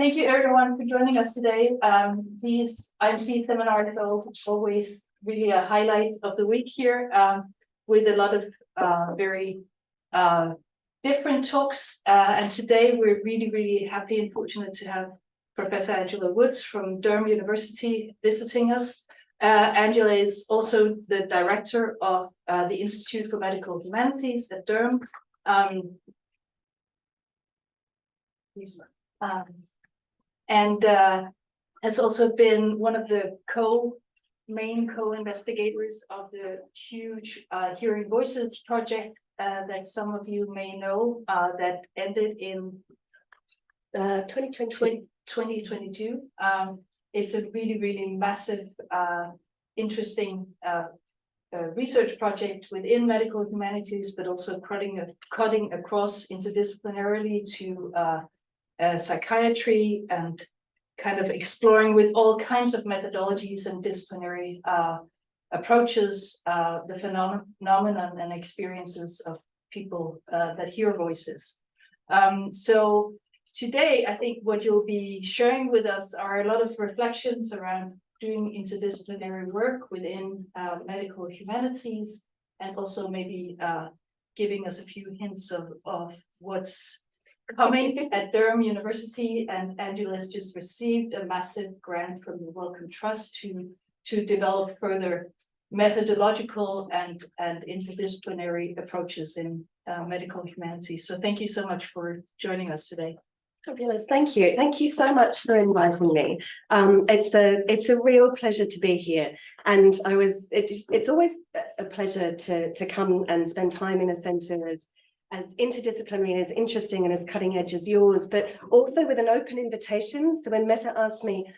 Thank you everyone for joining us today. These IMC seminars are always really a highlight of the week here, with a lot of very different talks. And today we're really happy and fortunate to have Professor Angela Woods from Durham University visiting us. Angela is also the director of the Institute for Medical Humanities at Durham. And has also been one of the main co-investigators of the huge Hearing Voices project that some of you may know, that ended in 2022. It's a really massive, interesting research project within medical humanities, but also cutting across interdisciplinarily to psychiatry, and kind of exploring with all kinds of methodologies and disciplinary approaches the phenomenon and experiences of people that hear voices. So today, I think what you'll be sharing with us are a lot of reflections around doing interdisciplinary work within medical humanities, and also maybe giving us a few hints of what's coming at Durham University. And Angela has just received a massive grant from the Wellcome Trust to develop further methodological and interdisciplinary approaches in medical humanities. So thank you so much for joining us today. Fabulous, thank you. Thank you so much for inviting me. It's a real pleasure to be here, and it's always a pleasure to come and spend time in a centre as interdisciplinary and as interesting and as cutting edge as yours, but also with an open invitation. So when Meta asked me,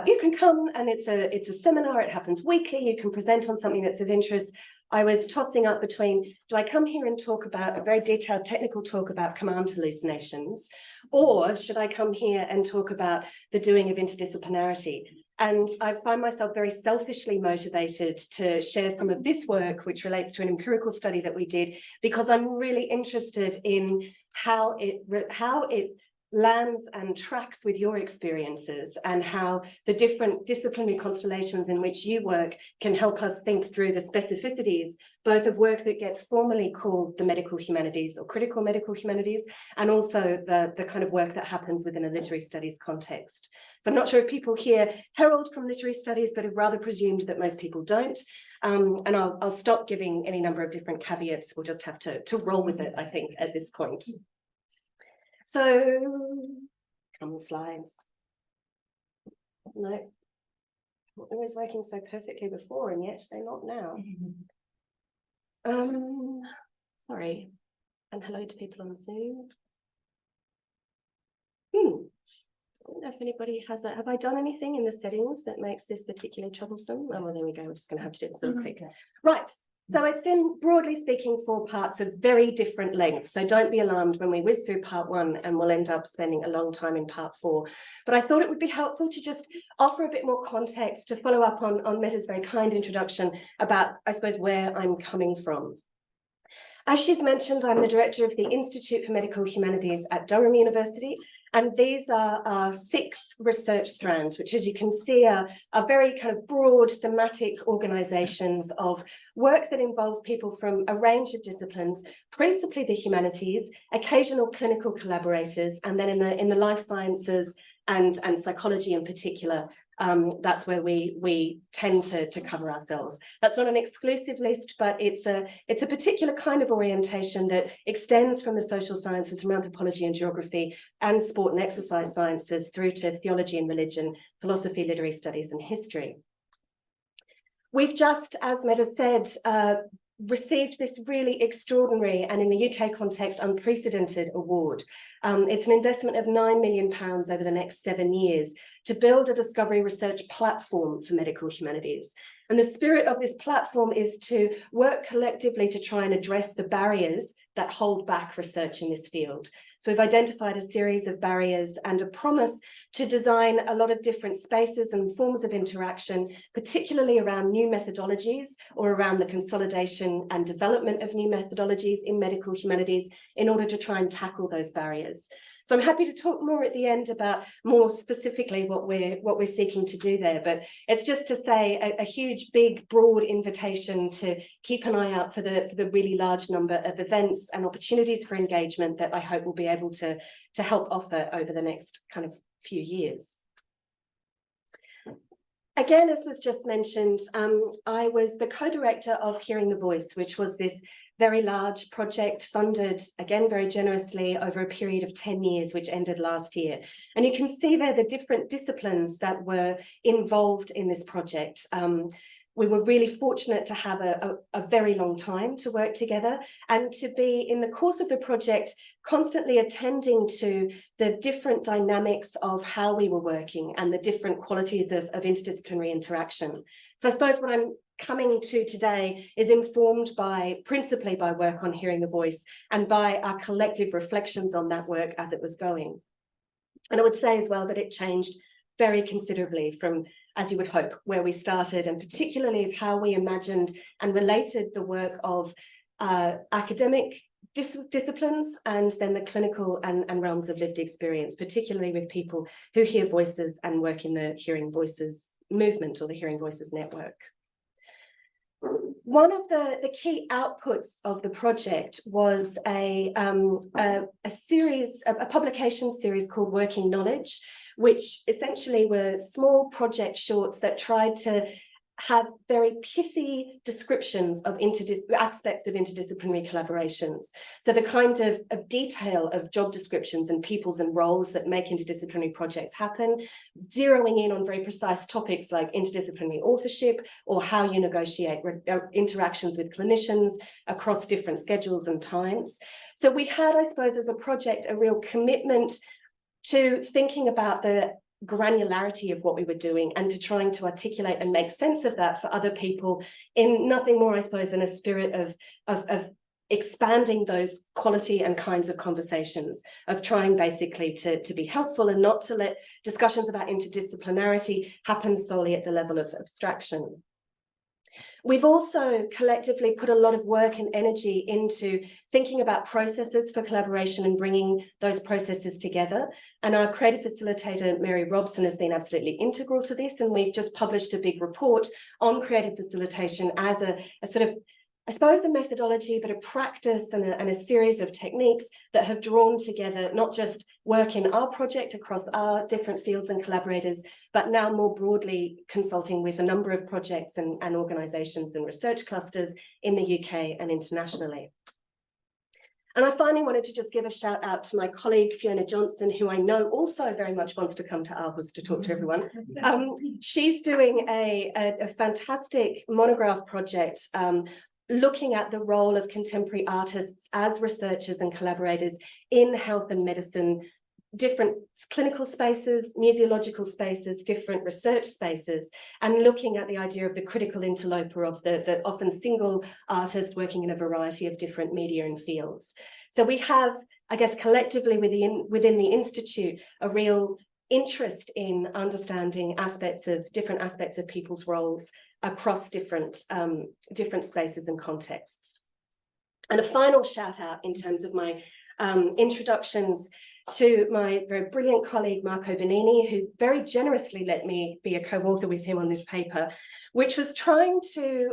you can come, and it's a seminar, it happens weekly, you can present on something that's of interest, I was tossing up between, do I come here and talk about a very detailed technical talk about command hallucinations, or should I come here and talk about the doing of interdisciplinarity? And I find myself very selfishly motivated to share some of this work, which relates to an empirical study that we did, because I'm really interested in how it lands and tracks with your experiences, and how the different disciplinary constellations in which you work can help us think through the specificities, both of work that gets formally called the medical humanities or critical medical humanities, and also the kind of work that happens within a literary studies context. So I'm not sure if people here herald from literary studies, but have rather presumed that most people don't. And I'll stop giving any number of different caveats. We'll just have to roll with it, I think, at this point. So, come on, slides. No, not always working so perfectly before, and yet they're not now. Sorry, and hello to people on Zoom. I don't know if anybody has have I done anything in the settings that makes this particularly troublesome? Oh, well, there we go. We're just going to have to do this real quick. Right. So it's in, broadly speaking, 4 parts of very different lengths. So don't be alarmed when we whiz through part 1 and we'll end up spending a long time in part 4. But I thought it would be helpful to just offer a bit more context to follow up on Meta's very kind introduction about, I suppose, where I'm coming from. As she's mentioned, I'm the director of the Institute for Medical Humanities at Durham University, and these are our 6 research strands, which, as you can see, are very kind of broad thematic organisations of work that involves people from a range of disciplines, principally the humanities, occasional clinical collaborators, and then in the life sciences and psychology in particular. That's where we tend to cover ourselves. That's not an exclusive list, but it's a particular kind of orientation that extends from the social sciences, from anthropology and geography, and sport and exercise sciences, through to theology and religion, philosophy, literary studies, and history. We've just, as Meta said, received this really extraordinary, and in the UK context, unprecedented award. It's an investment of £9 million over the next 7 years to build a discovery research platform for medical humanities. And the spirit of this platform is to work collectively to try and address the barriers that hold back research in this field. So we've identified a series of barriers and a promise to design a lot of different spaces and forms of interaction, particularly around new methodologies or around the consolidation and development of new methodologies in medical humanities, in order to try and tackle those barriers. So I'm happy to talk more at the end about more specifically what we're seeking to do there. But it's just to say a huge, big, broad invitation to keep an eye out for the really large number of events and opportunities for engagement that I hope we'll be able to help offer over the next kind of few years. Again, as was just mentioned, I was the co-director of Hearing the Voice, which was this very large project funded, again, very generously over a period of 10 years, which ended last year. And you can see there the different disciplines that were involved in this project. We were really fortunate to have a very long time to work together and to be, in the course of the project, constantly attending to the different dynamics of how we were working and the different qualities of interdisciplinary interaction. So I suppose what I'm coming to today is informed principally by work on Hearing the Voice and by our collective reflections on that work as it was going. And I would say as well that it changed very considerably from, as you would hope, where we started, and particularly of how we imagined and related the work of academic disciplines and then the clinical and realms of lived experience, particularly with people who hear voices and work in the Hearing Voices movement or the Hearing Voices network. One of the key outputs of the project was a publication series called Working Knowledge, which essentially were small project shorts that tried to have very pithy descriptions of aspects of interdisciplinary collaborations. So the kind of detail of job descriptions and peoples and roles that make interdisciplinary projects happen, zeroing in on very precise topics like interdisciplinary authorship or how you negotiate interactions with clinicians across different schedules and times. So we had, I suppose, as a project, a real commitment to thinking about the granularity of what we were doing and to trying to articulate and make sense of that for other people in nothing more, I suppose, than a spirit of expanding those quality and kinds of conversations, of trying basically to be helpful and not to let discussions about interdisciplinarity happen solely at the level of abstraction. We've also collectively put a lot of work and energy into thinking about processes for collaboration and bringing those processes together. And our creative facilitator, Mary Robson, has been absolutely integral to this. And we've just published a big report on creative facilitation as a sort of, I suppose, a methodology, but a practice and a series of techniques that have drawn together not just work in our project across our different fields and collaborators, but now more broadly consulting with a number of projects and organisations and research clusters in the UK and internationally. And I finally wanted to just give a shout out to my colleague, Fiona Johnson, who I know also very much wants to come to Aarhus to talk to everyone. She's doing a fantastic monograph project looking at the role of contemporary artists as researchers and collaborators in health and medicine, different clinical spaces, museological spaces, different research spaces, and looking at the idea of the critical interloper of the often single artist working in a variety of different media and fields. So we have, I guess, collectively within the Institute, a real interest in understanding different aspects of people's roles across different spaces and contexts. And a final shout out in terms of my introductions to my very brilliant colleague, Marco Benini, who very generously let me be a co-author with him on this paper, which was trying to,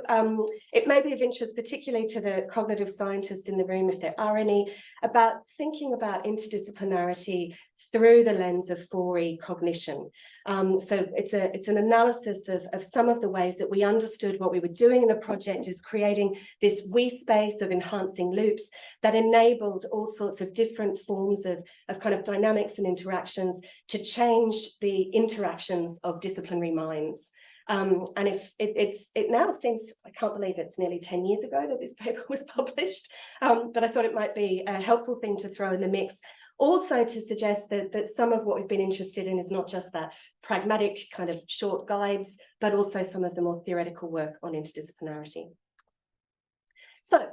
it may be of interest particularly to the cognitive scientists in the room, if there are any, about thinking about interdisciplinarity through the lens of 4E cognition. So it's an analysis of some of the ways that we understood what we were doing in the project is creating this we space of enhancing loops that enabled all sorts of different forms of kind of dynamics and interactions to change the interactions of disciplinary minds. And if it now seems, I can't believe it's nearly 10 years ago that this paper was published, but I thought it might be a helpful thing to throw in the mix. Also to suggest that some of what we've been interested in is not just that pragmatic kind of short guides, but also some of the more theoretical work on interdisciplinarity. So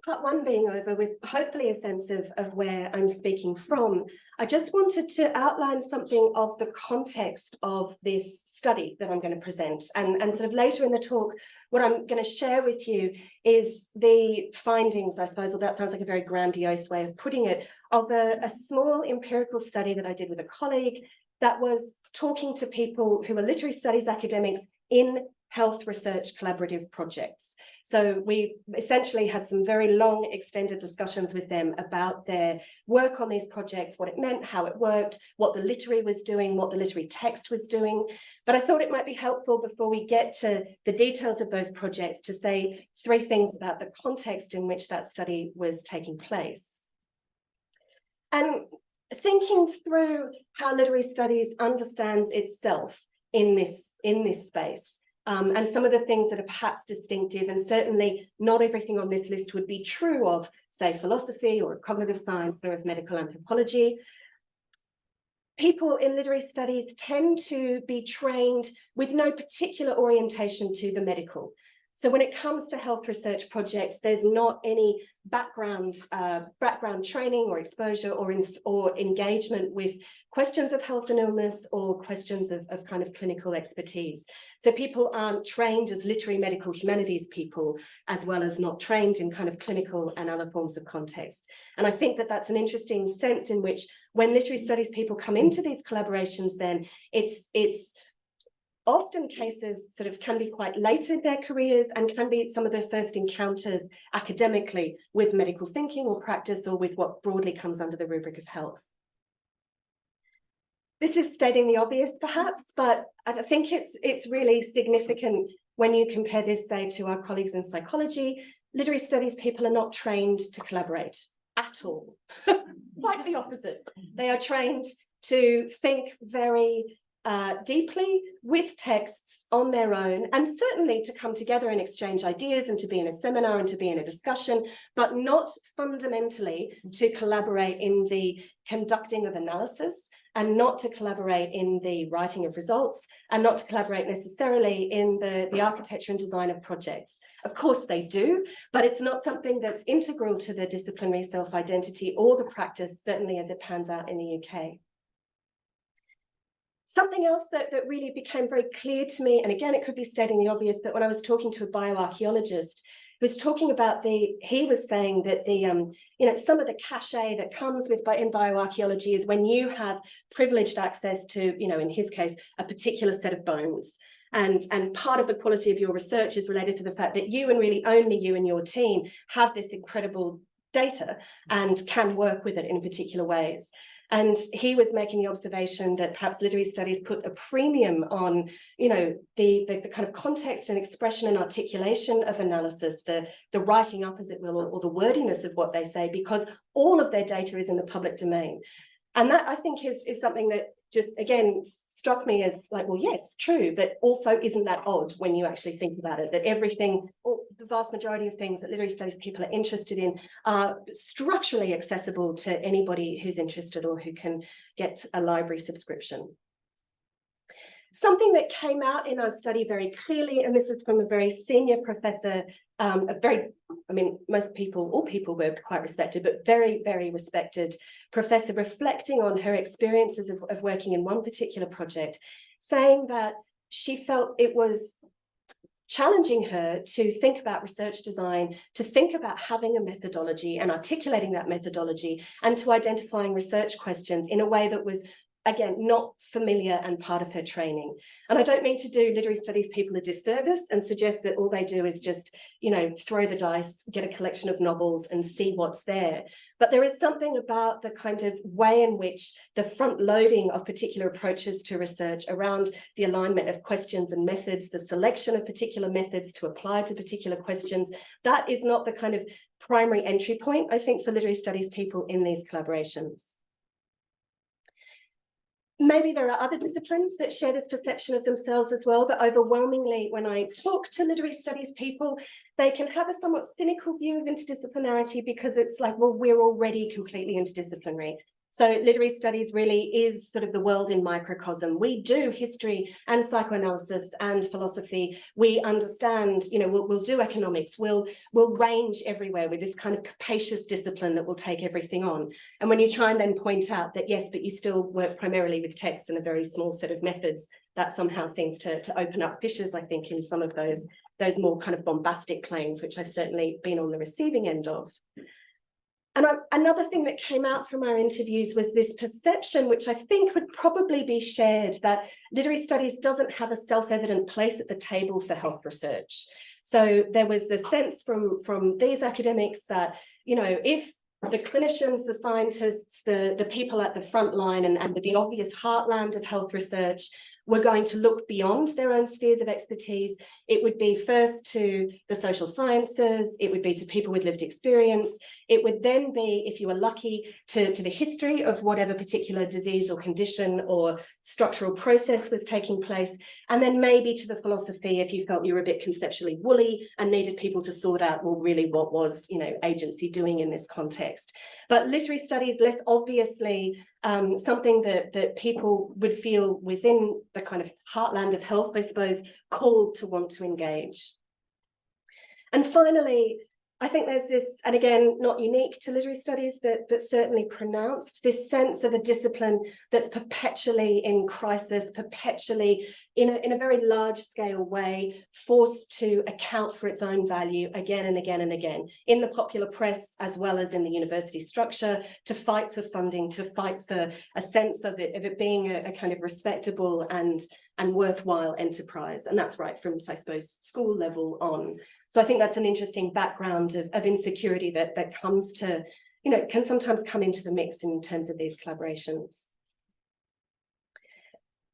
part one being over with hopefully a sense of where I'm speaking from, I just wanted to outline something of the context of this study that I'm going to present. And sort of later in the talk, what I'm going to share with you is the findings, I suppose, or that sounds like a very grandiose way of putting it, of a small empirical study that I did with a colleague that was talking to people who are literary studies academics in health research collaborative projects. So we essentially had some very long extended discussions with them about their work on these projects, what it meant, how it worked, what the literary was doing, what the literary text was doing. But I thought it might be helpful before we get to the details of those projects to say three things about the context in which that study was taking place. And thinking through how literary studies understands itself in this space. And some of the things that are perhaps distinctive, and certainly not everything on this list would be true of, say, philosophy or cognitive science or of medical anthropology. People in literary studies tend to be trained with no particular orientation to the medical. So when it comes to health research projects, there's not any background training or exposure or engagement with questions of health and illness or questions of kind of clinical expertise. So people aren't trained as literary medical humanities people, as well as not trained in kind of clinical and other forms of context. And I think that that's an interesting sense in which when literary studies people come into these collaborations, then it's often cases sort of can be quite late in their careers and can be some of their first encounters academically with medical thinking or practice or with what broadly comes under the rubric of health. This is stating the obvious perhaps, but I think it's really significant when you compare this, say, to our colleagues in psychology. Literary studies people are not trained to collaborate at all. Quite the opposite. They are trained to think very deeply with texts on their own, and certainly to come together and exchange ideas and to be in a seminar and to be in a discussion, but not fundamentally to collaborate in the conducting of analysis, and not to collaborate in the writing of results, and not to collaborate necessarily in the architecture and design of projects. Of course they do, but it's not something that's integral to the disciplinary self-identity or the practice, certainly as it pans out in the UK. Something else that really became very clear to me, and again, it could be stating the obvious, but when I was talking to a bioarchaeologist who was talking about he was saying that some of the cachet that comes with in bioarchaeology is when you have privileged access to, in his case, a particular set of bones. And part of the quality of your research is related to the fact that you and really only you and your team have this incredible data and can work with it in particular ways. And he was making the observation that perhaps literary studies put a premium on, the kind of context and expression and articulation of analysis, the writing up, as it will, or the wordiness of what they say, because all of their data is in the public domain. And that, I think, is something that just, again, struck me as like, well, yes, true, but also isn't that odd when you actually think about it, that everything, or the vast majority of things that literary studies people are interested in are structurally accessible to anybody who's interested or who can get a library subscription. Something that came out in our study very clearly, and this is from a very senior professor, most people, all people were quite respected, but very, very respected professor, reflecting on her experiences of working in one particular project, saying that she felt it was challenging her to think about research design, to think about having a methodology and articulating that methodology, and to identifying research questions in a way that was, again, not familiar and part of her training. And I don't mean to do literary studies people a disservice and suggest that all they do is just, throw the dice, get a collection of novels and see what's there. But there is something about the kind of way in which the front loading of particular approaches to research around the alignment of questions and methods, the selection of particular methods to apply to particular questions, that is not the kind of primary entry point, I think, for literary studies people in these collaborations. Maybe there are other disciplines that share this perception of themselves as well, but overwhelmingly, when I talk to literary studies people, they can have a somewhat cynical view of interdisciplinarity because it's like, well, we're already completely interdisciplinary. So literary studies really is sort of the world in microcosm. We do history and psychoanalysis and philosophy. We understand, you know, we'll do economics. We'll range everywhere with this kind of capacious discipline that will take everything on. And when you try and then point out that, yes, but you still work primarily with text and a very small set of methods, that somehow seems to open up fissures, I think, in some of those more kind of bombastic claims, which I've certainly been on the receiving end of. And another thing that came out from our interviews was this perception, which I think would probably be shared, that literary studies doesn't have a self-evident place at the table for health research. So there was the sense from these academics that, you know, if the clinicians, the scientists, the people at the front line and the obvious heartland of health research were going to look beyond their own spheres of expertise, it would be first to the social sciences, it would be to people with lived experience, it would then be, if you were lucky, to the history of whatever particular disease or condition or structural process was taking place, and then maybe to the philosophy if you felt you were a bit conceptually woolly and needed people to sort out, well, really what was, you know, agency doing in this context. But literary studies, less obviously, something that people would feel within the kind of heartland of health, I suppose, called to want to engage. And finally, I think there's this, and again, not unique to literary studies, but certainly pronounced, this sense of a discipline that's perpetually in crisis, perpetually in a very large scale way, forced to account for its own value again and again and again, in the popular press as well as in the university structure, to fight for funding, to fight for a sense of it being a kind of respectable and worthwhile enterprise. And that's right from, I suppose, school level on. So I think that's an interesting background of insecurity that comes to, you know, can sometimes come into the mix in terms of these collaborations.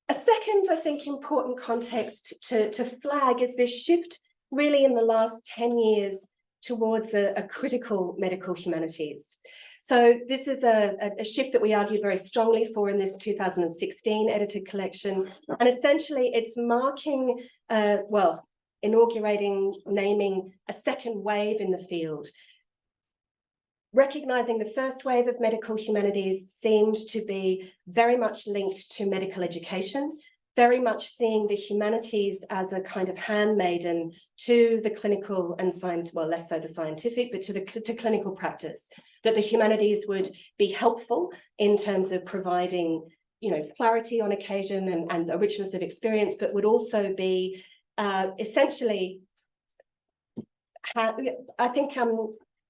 A second, I think, important context to flag is this shift really in the last 10 years towards a critical medical humanities. So this is a shift that we argued very strongly for in this 2016 edited collection. And essentially it's marking, inaugurating, naming a second wave in the field. Recognizing the first wave of medical humanities seemed to be very much linked to medical education, very much seeing the humanities as a kind of handmaiden to the clinical and science, well, less so the scientific, but to clinical practice, that the humanities would be helpful in terms of providing, you know, clarity on occasion and a richness of experience, but would also be essentially, I think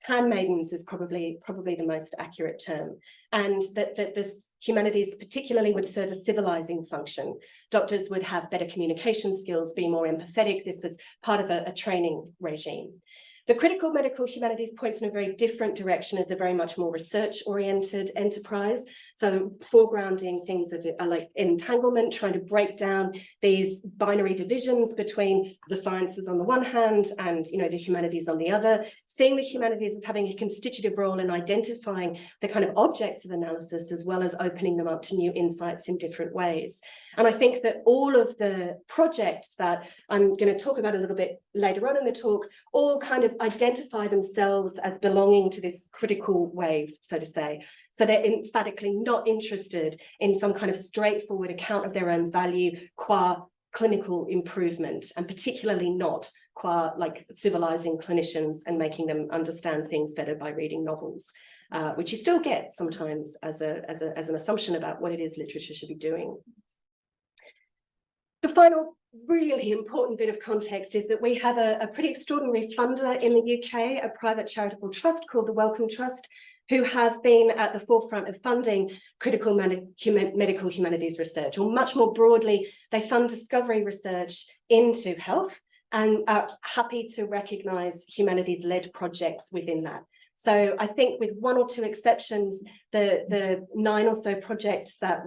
handmaidens is probably the most accurate term, and that this humanities particularly would serve a civilizing function. Doctors would have better communication skills, be more empathetic. This was part of a training regime. The critical medical humanities points in a very different direction as a very much more research-oriented enterprise. So foregrounding things like entanglement, trying to break down these binary divisions between the sciences on the one hand and, you know, the humanities on the other, seeing the humanities as having a constitutive role in identifying the kind of objects of analysis as well as opening them up to new insights in different ways. And I think that all of the projects that I'm going to talk about a little bit later on in the talk all kind of identify themselves as belonging to this critical wave, so to say. So they're emphatically not interested in some kind of straightforward account of their own value qua clinical improvement, and particularly not qua like civilizing clinicians and making them understand things better by reading novels, which you still get sometimes as an assumption about what it is literature should be doing. The final really important bit of context is that we have a pretty extraordinary funder in the UK, a private charitable trust called the Wellcome Trust, who have been at the forefront of funding critical medical humanities research, or much more broadly, they fund discovery research into health and are happy to recognise humanities-led projects within that. So I think with one or two exceptions, the 9 or so projects that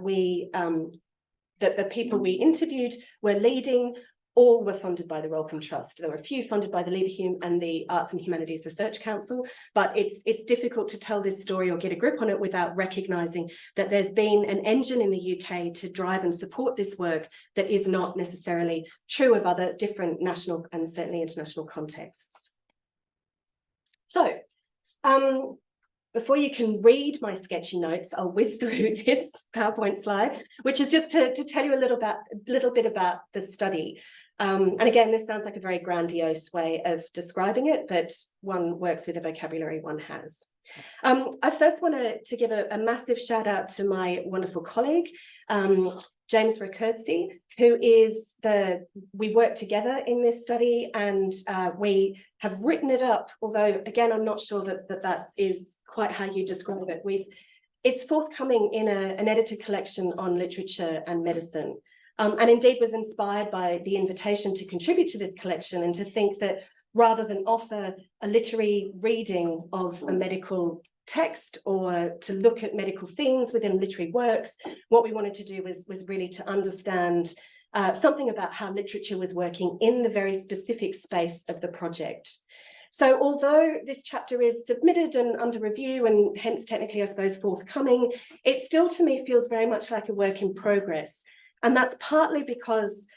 that the people we interviewed were leading, all were funded by the Wellcome Trust. There were a few funded by the Leverhulme and the Arts and Humanities Research Council, but it's difficult to tell this story or get a grip on it without recognising that there's been an engine in the UK to drive and support this work that is not necessarily true of other different national and certainly international contexts. So, before you can read my sketchy notes, I'll whiz through this PowerPoint slide, which is just to tell you a little bit about the study. And again, this sounds like a very grandiose way of describing it, but one works with the vocabulary one has. I first want to give a massive shout out to my wonderful colleague, James Rákóczi, who is we work together in this study, and we have written it up, although again, I'm not sure that is quite how you describe it. It's forthcoming in an edited collection on literature and medicine. And indeed was inspired by the invitation to contribute to this collection and to think that rather than offer a literary reading of a medical text or to look at medical themes within literary works, what we wanted to do was really to understand something about how literature was working in the very specific space of the project. So although this chapter is submitted and under review and hence technically, I suppose, forthcoming, it still to me feels very much like a work in progress. And that's partly because,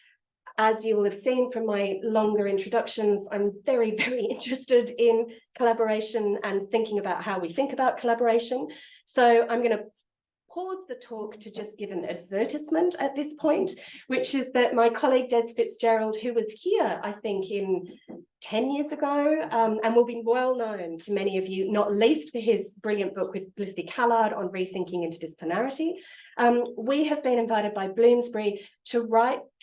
as you will have seen from my longer introductions, I'm very, very interested in collaboration and thinking about how we think about collaboration. So I'm going to pause the talk to just give an advertisement at this point, which is that my colleague Des Fitzgerald, who was here, I think, in 10 years ago, and will be well known to many of you, not least for his brilliant book with Felicity Callard on rethinking interdisciplinarity. We have been invited by Bloomsbury to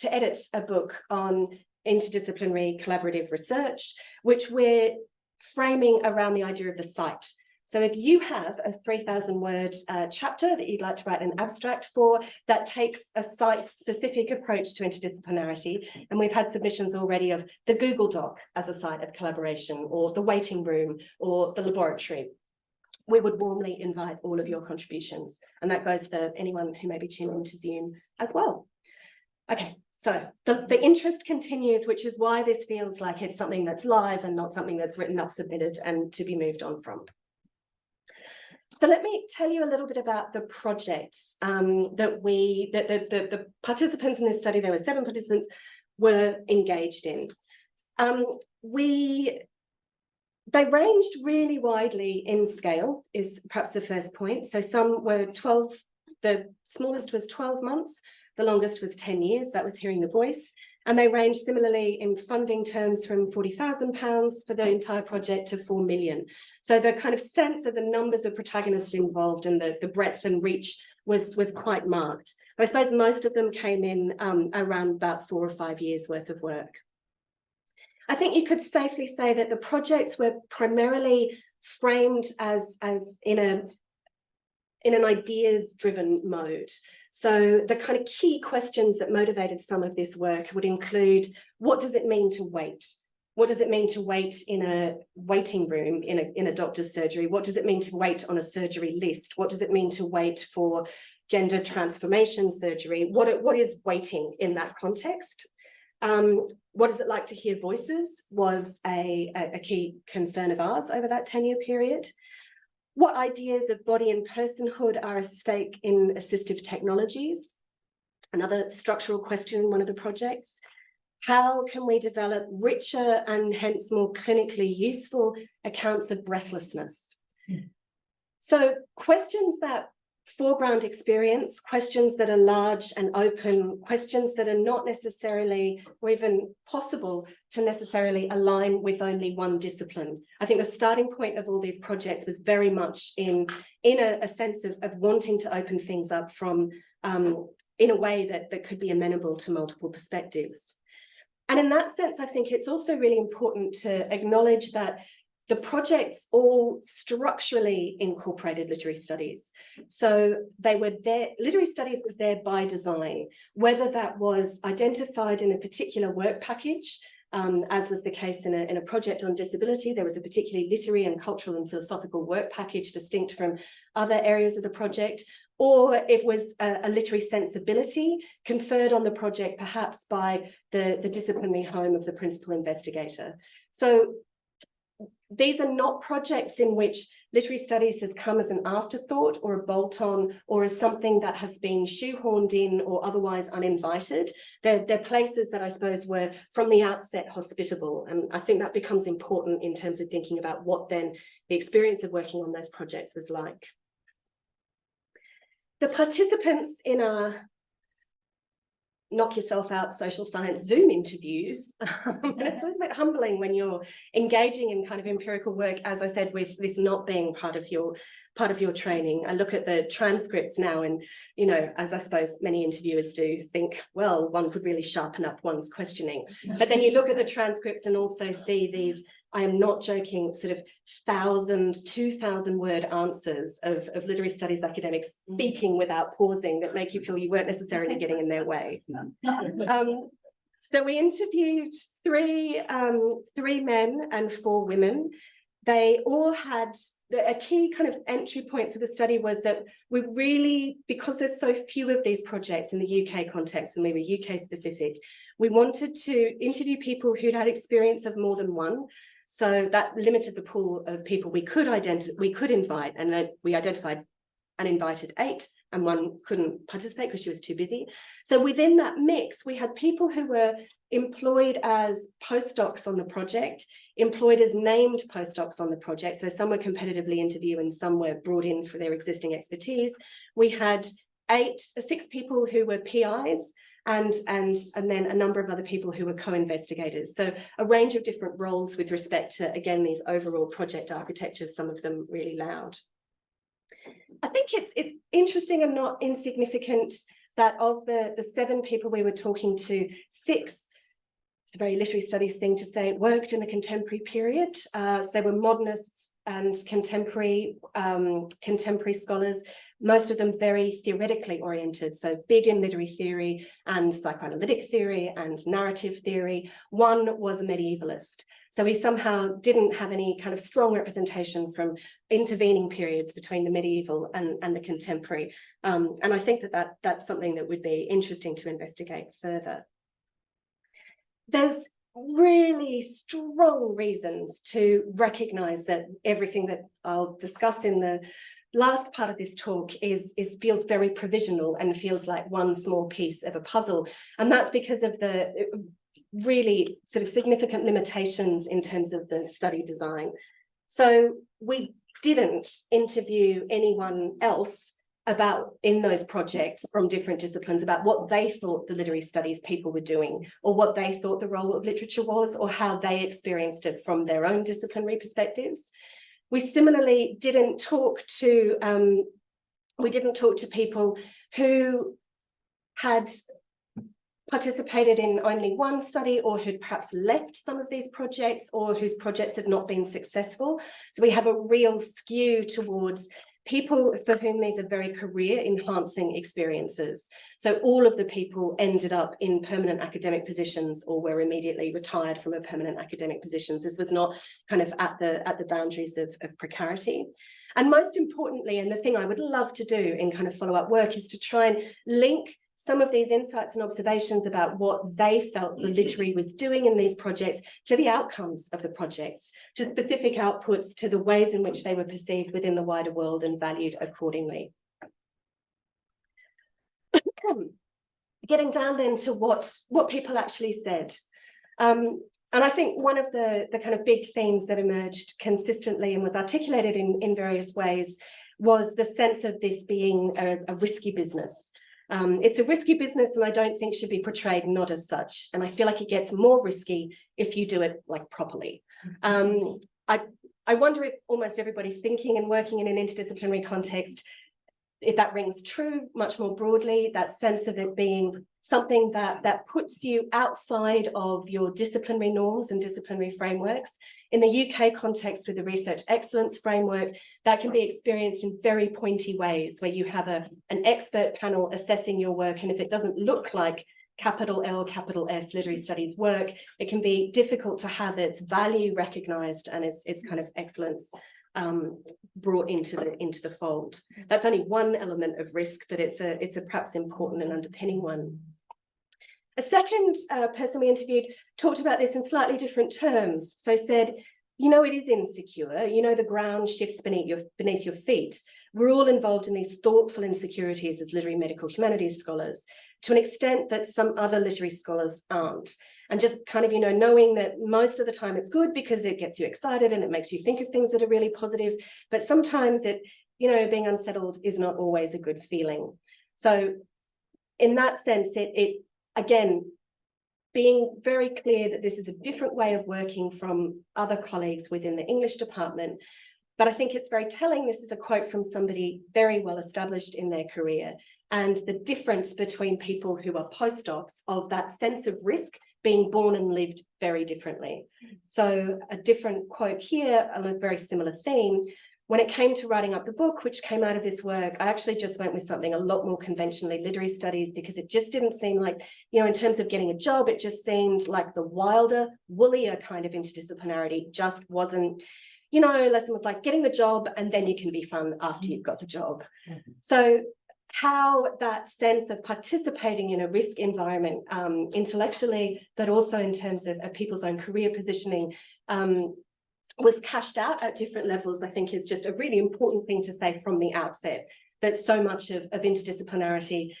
edit a book on interdisciplinary collaborative research, which we're framing around the idea of the site. So if you have a 3,000-word chapter that you'd like to write an abstract for, that takes a site-specific approach to interdisciplinarity, and we've had submissions already of the Google Doc as a site of collaboration, or the waiting room, or the laboratory, we would warmly invite all of your contributions. And that goes for anyone who may be tuned into Zoom as well. Okay, so the interest continues, which is why this feels like it's something that's live and not something that's written up, submitted, and to be moved on from. So let me tell you a little bit about the projects that the participants in this study, there were 7 participants, were engaged in. They ranged really widely in scale, is perhaps the first point. So some were 12, the smallest was 12 months, the longest was 10 years, that was Hearing the Voice. And they ranged similarly in funding terms from £40,000 for the entire project to 4 million. So the kind of sense of the numbers of protagonists involved and the breadth and reach was quite marked. But I suppose most of them came in around about 4 or 5 years worth of work. I think you could safely say that the projects were primarily framed as in an ideas-driven mode. So the kind of key questions that motivated some of this work would include, what does it mean to wait? What does it mean to wait in a waiting room in a doctor's surgery? What does it mean to wait on a surgery list? What does it mean to wait for gender transformation surgery? What is waiting in that context? What is it like to hear voices was a key concern of ours over that 10-year period. What ideas of body and personhood are at stake in assistive technologies? Another structural question in one of the projects. How can we develop richer and hence more clinically useful accounts of breathlessness? So questions that foreground experience, questions that are large and open, questions that are not necessarily or even possible to necessarily align with only one discipline. I think the starting point of all these projects was very much in a sense of wanting to open things up from in a way that could be amenable to multiple perspectives. And in that sense, I think it's also really important to acknowledge that the projects all structurally incorporated literary studies. So they were there, literary studies was there by design, whether that was identified in a particular work package, as was the case in a project on disability. There was a particularly literary and cultural and philosophical work package distinct from other areas of the project, or it was a literary sensibility conferred on the project, perhaps by the disciplinary home of the principal investigator. So these are not projects in which literary studies has come as an afterthought or a bolt-on or as something that has been shoehorned in or otherwise uninvited. They're places that I suppose were from the outset hospitable, and I think that becomes important in terms of thinking about what then the experience of working on those projects was like. The participants in our knock yourself out social science Zoom interviews. And it's always a bit humbling when you're engaging in kind of empirical work, as I said, with this not being part of your training. I look at the transcripts now and, you know, as I suppose many interviewers do, think, well, one could really sharpen up one's questioning. But then you look at the transcripts and also see these, I am not joking, sort of 1,000, 2,000 word answers of literary studies academics speaking without pausing that make you feel you weren't necessarily getting in their way. So we interviewed three men and 4 women. They all had, a key kind of entry point for the study was that we really, because there's so few of these projects in the UK context, and we were UK specific, we wanted to interview people who'd had experience of more than one. So that limited the pool of people we could invite, and we identified and invited 8, and one couldn't participate because she was too busy. So within that mix, we had people who were employed as postdocs on the project, employed as named postdocs on the project. So some were competitively interviewed and some were brought in for their existing expertise. We had 6 people who were PIs, and then a number of other people who were co-investigators. So a range of different roles with respect to, again, these overall project architectures, some of them really loud. I think it's interesting and not insignificant that of the 7 people we were talking to, 6, it's a very literary studies thing to say, worked in the contemporary period. So they were modernists and contemporary scholars, most of them very theoretically oriented, so big in literary theory and psychoanalytic theory and narrative theory. One was a medievalist, so we somehow didn't have any kind of strong representation from intervening periods between the medieval and the contemporary. And I think that's something that would be interesting to investigate further. There's really strong reasons to recognise that everything that I'll discuss in the last part of this talk feels very provisional and feels like one small piece of a puzzle. And that's because of the really sort of significant limitations in terms of the study design. So we didn't interview anyone else in those projects from different disciplines about what they thought the literary studies people were doing, or what they thought the role of literature was, or how they experienced it from their own disciplinary perspectives. We similarly didn't talk to people who had participated in only one study, or who'd perhaps left some of these projects, or whose projects had not been successful. So we have a real skew towards people for whom these are very career-enhancing experiences. So all of the people ended up in permanent academic positions or were immediately retired from a permanent academic positions. This was not kind of at the boundaries of precarity. And most importantly, and the thing I would love to do in kind of follow-up work, is to try and link some of these insights and observations about what they felt the literary was doing in these projects to the outcomes of the projects, to specific outputs, to the ways in which they were perceived within the wider world and valued accordingly. Getting down then to what people actually said. And I think one of the kind of big themes that emerged consistently and was articulated in various ways was the sense of this being a risky business. It's a risky business, and I don't think should be portrayed not as such. And I feel like it gets more risky if you do it like properly. I wonder if almost everybody thinking and working in an interdisciplinary context, if that rings true much more broadly, that sense of it being something that puts you outside of your disciplinary norms and disciplinary frameworks. In the UK context, with the research excellence framework, that can be experienced in very pointy ways, where you have an expert panel assessing your work, and if it doesn't look like capital L, capital S literary studies work, it can be difficult to have its value recognised and its kind of excellence brought into the fold. That's only one element of risk, but it's a perhaps important and underpinning one. A second person we interviewed talked about this in slightly different terms. So said, you know, it is insecure. You know, the ground shifts beneath your feet. We're all involved in these thoughtful insecurities as literary medical humanities scholars, to an extent that some other literary scholars aren't. And just kind of, you know, knowing that most of the time it's good because it gets you excited and it makes you think of things that are really positive. But sometimes it, you know, being unsettled is not always a good feeling. So in that sense, it again, being very clear that this is a different way of working from other colleagues within the English department. But I think it's very telling. This is a quote from somebody very well established in their career, and the difference between people who are postdocs of that sense of risk being born and lived very differently. So a different quote here on a very similar theme. When it came to writing up the book, which came out of this work, I actually just went with something a lot more conventionally literary studies, because it just didn't seem like, you know, in terms of getting a job, it just seemed like the wilder, woollier kind of interdisciplinarity just wasn't, you know, lesson was like getting the job and then you can be fun after you've got the job. So how that sense of participating in a risk environment intellectually, but also in terms of people's own career positioning, was cashed out at different levels, I think is just a really important thing to say from the outset, that so much of interdisciplinarity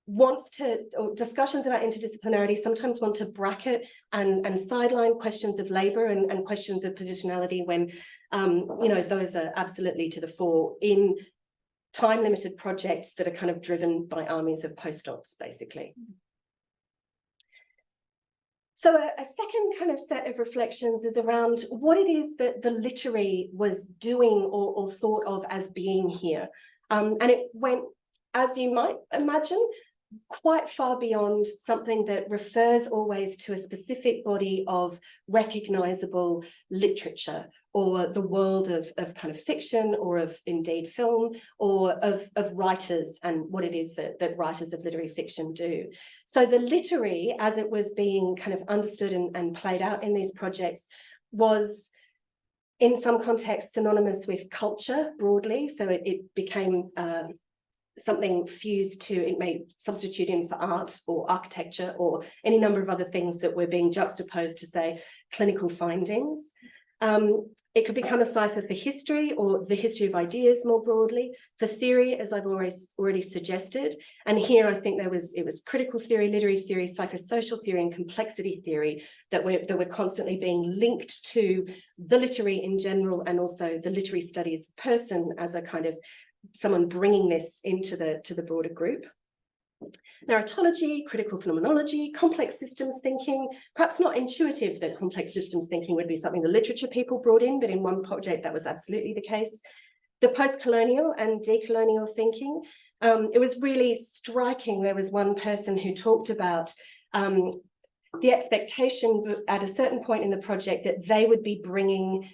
wants to, or discussions about interdisciplinarity sometimes want to bracket and sideline questions of labour and questions of positionality when, you know, those are absolutely to the fore in time-limited projects that are kind of driven by armies of postdocs, basically. So a second kind of set of reflections is around what it is that the literary was doing or thought of as being here. And it went, as you might imagine, quite far beyond something that refers always to a specific body of recognisable literature, or the world of kind of fiction, or of indeed film, or of writers and what it is that writers of literary fiction do. So the literary, as it was being kind of understood and played out in these projects, was in some contexts synonymous with culture broadly. So it became something fused to, it may substitute in for art or architecture or any number of other things that were being juxtaposed to, say, clinical findings. It could become a cipher for history, or the history of ideas more broadly, for theory, as I've already suggested. And here I think it was critical theory, literary theory, psychosocial theory, and complexity theory that were constantly being linked to the literary in general, and also the literary studies person as a kind of someone bringing this into the broader group. Narratology, critical phenomenology, complex systems thinking, perhaps not intuitive that complex systems thinking would be something the literature people brought in, but in one project that was absolutely the case. The post-colonial and decolonial thinking, it was really striking. There was one person who talked about the expectation at a certain point in the project that they would be bringing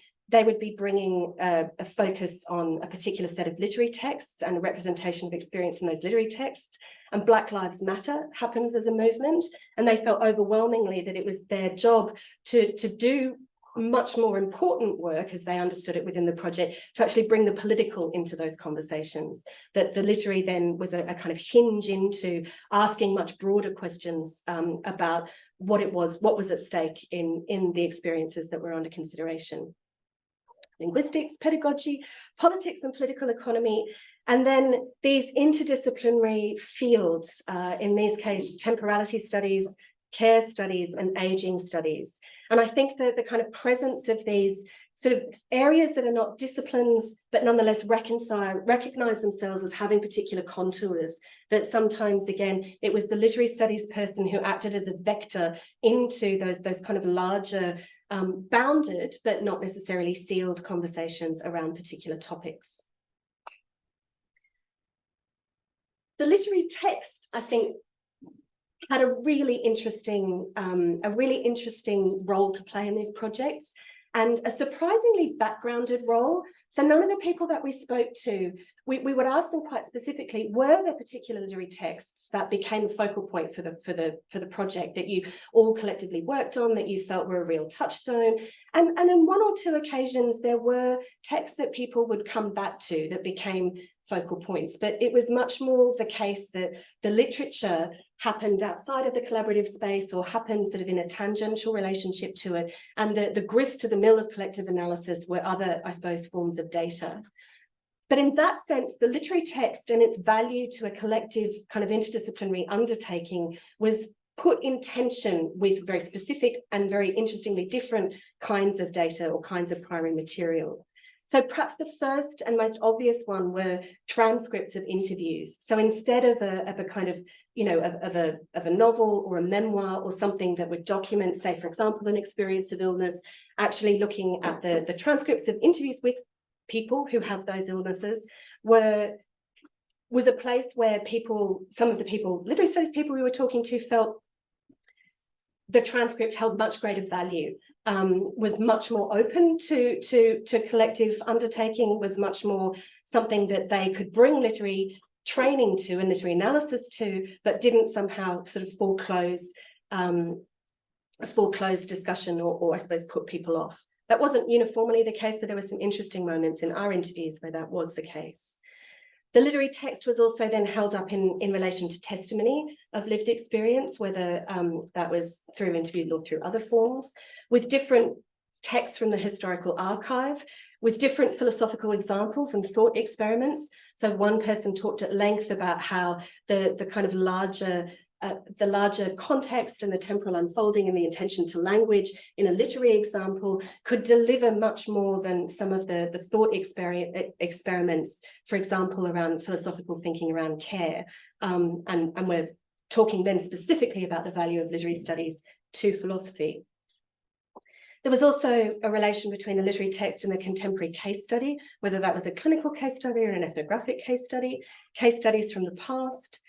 a focus on a particular set of literary texts and a representation of experience in those literary texts. And Black Lives Matter happens as a movement, and they felt overwhelmingly that it was their job to do much more important work, as they understood it within the project, to actually bring the political into those conversations. That the literary then was a kind of hinge into asking much broader questions about what was at stake in the experiences that were under consideration. Linguistics, pedagogy, politics and political economy, and then these interdisciplinary fields, in these cases, temporality studies, care studies, and aging studies. And I think that the kind of presence of these sort of areas that are not disciplines, but nonetheless recognize themselves as having particular contours, that sometimes, again, it was the literary studies person who acted as a vector into those kind of larger bounded, but not necessarily sealed conversations around particular topics. The literary text, I think, had a really interesting role to play in these projects, and a surprisingly backgrounded role. So none of the people that we spoke to, we would ask them quite specifically, were there particular literary texts that became a focal point for the project that you all collectively worked on, that you felt were a real touchstone? And in one or two occasions, there were texts that people would come back to that became focal points, but it was much more the case that the literature happened outside of the collaborative space or happened sort of in a tangential relationship to it, and the grist to the mill of collective analysis were other, I suppose, forms of data. But in that sense, the literary text and its value to a collective kind of interdisciplinary undertaking was put in tension with very specific and very interestingly different kinds of data or kinds of primary material. So perhaps the first and most obvious one were transcripts of interviews. So instead of a kind of, you know, of a novel or a memoir or something that would document, say, for example, an experience of illness, actually looking at the transcripts of interviews with people who have those illnesses was a place where people, some of the people, literary studies people we were talking to felt the transcript held much greater value, was much more open to collective undertaking, was much more something that they could bring literary training to and literary analysis to, but didn't somehow sort of foreclose discussion or I suppose put people off. That wasn't uniformly the case, but there were some interesting moments in our interviews where that was the case. The literary text was also then held up in relation to testimony of lived experience, whether that was through interviews or through other forms, with different texts from the historical archive, with different philosophical examples and thought experiments. So one person talked at length about how the kind of the larger context and the temporal unfolding and the intention to language in a literary example could deliver much more than some of the thought experiments, for example, around philosophical thinking around care. And we're talking then specifically about the value of literary studies to philosophy. There was also a relation between the literary text and the contemporary case study, whether that was a clinical case study or an ethnographic case studies from the past.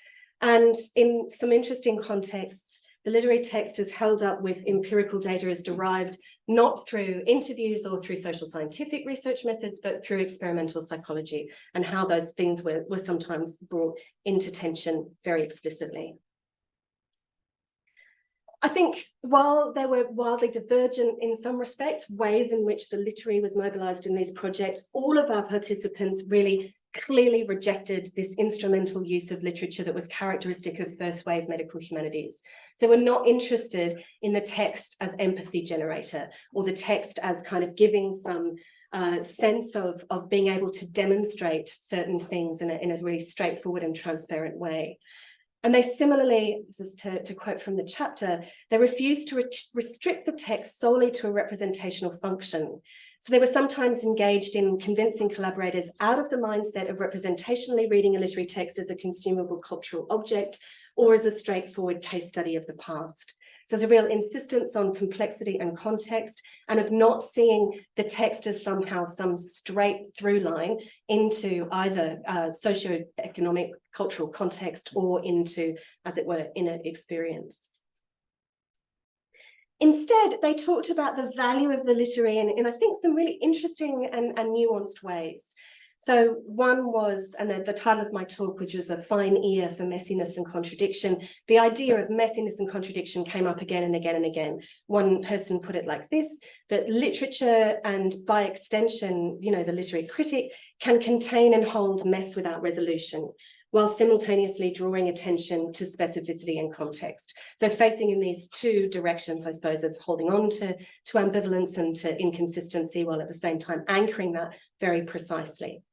And in some interesting contexts, the literary text is held up with empirical data as derived not through interviews or through social scientific research methods, but through experimental psychology, and how those things were sometimes brought into tension very explicitly. I think while they were wildly divergent in some respects, ways in which the literary was mobilised in these projects, all of our participants really clearly rejected this instrumental use of literature that was characteristic of first wave medical humanities. So we're not interested in the text as empathy generator or the text as kind of giving some sense of being able to demonstrate certain things in a really straightforward and transparent way. And they similarly, this is to quote from the chapter, they refused to restrict the text solely to a representational function. So they were sometimes engaged in convincing collaborators out of the mindset of representationally reading a literary text as a consumable cultural object or as a straightforward case study of the past. So there's a real insistence on complexity and context, and of not seeing the text as somehow some straight through line into either socioeconomic cultural context or into, as it were, inner experience. Instead, they talked about the value of the literary in I think some really interesting and nuanced ways. So one was, and the title of my talk, which was A Fine Ear for Messiness and Contradiction, the idea of messiness and contradiction came up again and again and again. One person put it like this, that literature and by extension, you know, the literary critic can contain and hold mess without resolution, while simultaneously drawing attention to specificity and context. So facing in these two directions, I suppose, of holding on to ambivalence and to inconsistency, while at the same time anchoring that very precisely.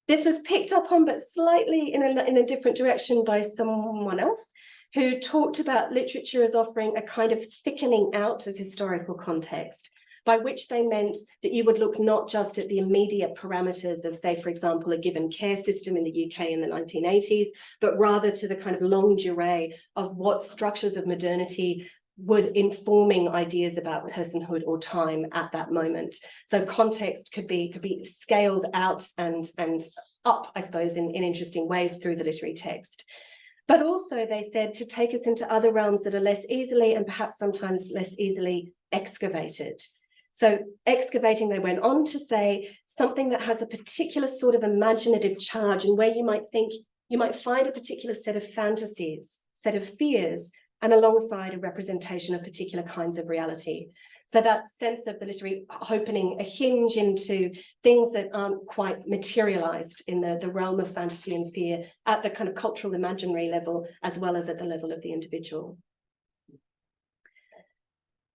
This was picked up on, but slightly in a different direction by someone else who talked about literature as offering a kind of thickening out of historical context, by which they meant that you would look not just at the immediate parameters of, say, for example, a given care system in the UK in the 1980s, but rather to the kind of longue durée of what structures of modernity would informing ideas about personhood or time at that moment. So context could be scaled out and up, I suppose, in interesting ways through the literary text. But also, they said, to take us into other realms that are less easily and perhaps sometimes less easily excavated. So excavating, they went on to say something that has a particular sort of imaginative charge, and where you might think you might find a particular set of fantasies, set of fears, and alongside a representation of particular kinds of reality. So that sense of the literary opening a hinge into things that aren't quite materialized in the realm of fantasy and fear at the kind of cultural imaginary level, as well as at the level of the individual.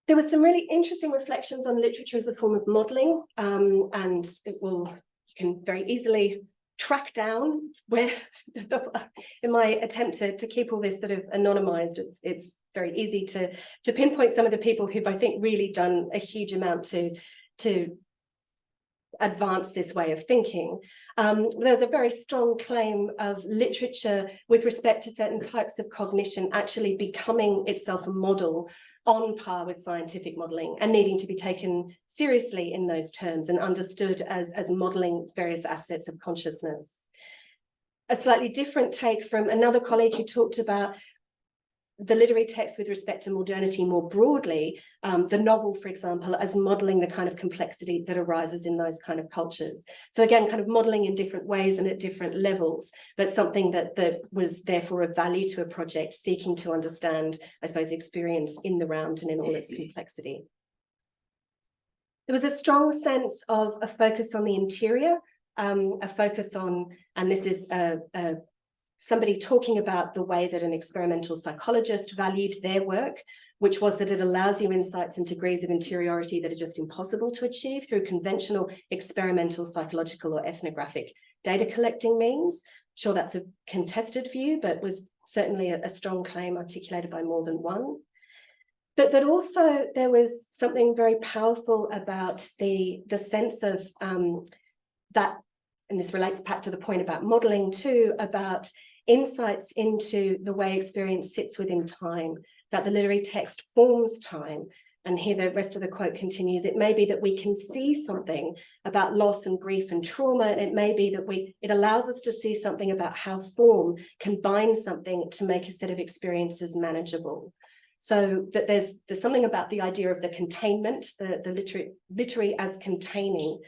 There were some really interesting reflections on literature as a form of modeling, and you can very easily track down where, in my attempt to keep all this sort of anonymized, it's very easy to pinpoint some of the people who've, I think, really done a huge amount to advance this way of thinking. There's a very strong claim of literature with respect to certain types of cognition actually becoming itself a model on par with scientific modeling and needing to be taken seriously in those terms and understood as modeling various aspects of consciousness. A slightly different take from another colleague who talked about the literary text with respect to modernity more broadly, the novel, for example, as modeling the kind of complexity that arises in those kind of cultures. So again, kind of modeling in different ways and at different levels, but something that was therefore of value to a project seeking to understand, I suppose, experience in the round and in all its complexity. There was a strong sense of a focus on the interior, a focus on, and this is somebody talking about the way that an experimental psychologist valued their work, which was that it allows you insights and degrees of interiority that are just impossible to achieve through conventional experimental, psychological, or ethnographic data collecting means. I'm sure that's a contested view, but was certainly a strong claim articulated by more than one. But that also there was something very powerful about the sense of that, and this relates back to the point about modeling too, about insights into the way experience sits within time, that the literary text forms time. And here the rest of the quote continues, it may be that we can see something about loss and grief and trauma, and it may be that it allows us to see something about how form can bind something to make a set of experiences manageable. So that there's something about the idea of the containment, the literary as containing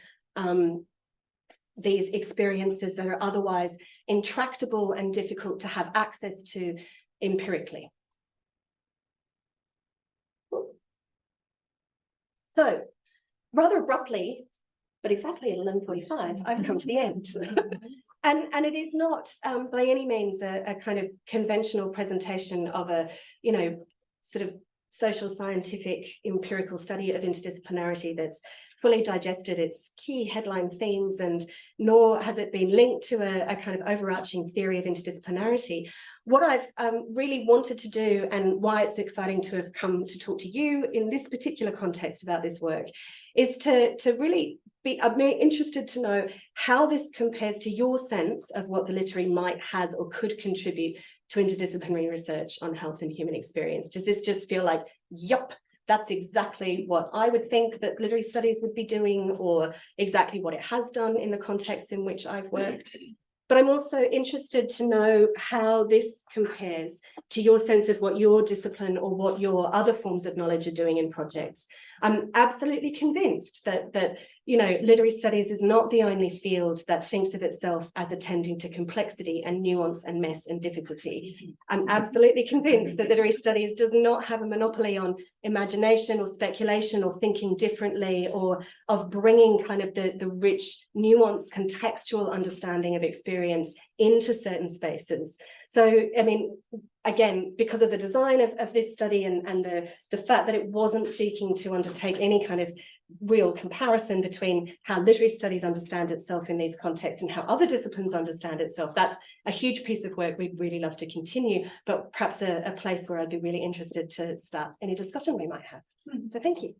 these experiences that are otherwise intractable and difficult to have access to empirically. So, rather abruptly, but exactly at 11:45, I've come to the end. And it is not by any means a kind of conventional presentation of a, sort of social scientific empirical study of interdisciplinarity that's fully digested its key headline themes, and nor has it been linked to a kind of overarching theory of interdisciplinarity. What I've really wanted to do, and why it's exciting to have come to talk to you in this particular context about this work, is to really I'm very interested to know how this compares to your sense of what the literary might, has, or could contribute to interdisciplinary research on health and human experience. Does this just feel like, yup, that's exactly what I would think that literary studies would be doing, or exactly what it has done in the context in which I've worked? But I'm also interested to know how this compares to your sense of what your discipline or what your other forms of knowledge are doing in projects. I'm absolutely convinced that literary studies is not the only field that thinks of itself as attending to complexity and nuance and mess and difficulty. I'm absolutely convinced that literary studies does not have a monopoly on imagination or speculation or thinking differently, or of bringing kind of the rich, nuanced, contextual understanding of experience into certain spaces. So, I mean, again, because of the design of this study and the fact that it wasn't seeking to undertake any kind of real comparison between how literary studies understand itself in these contexts and how other disciplines understand itself, that's a huge piece of work we'd really love to continue, but perhaps a place where I'd be really interested to start any discussion we might have. So thank you.